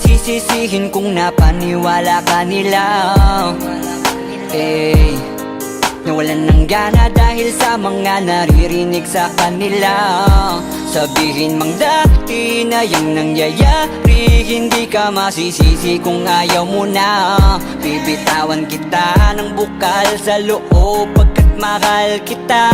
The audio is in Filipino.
sisisihin kung napaniwala ka nila. Nawalan ng gana dahil sa mga naririnig sa kanila. Sabihin mang dati na yung nangyayari, hindi ka masisisi kung ayaw mo na. Bibitawan kita ng bukal sa loob pagkat mahal kita.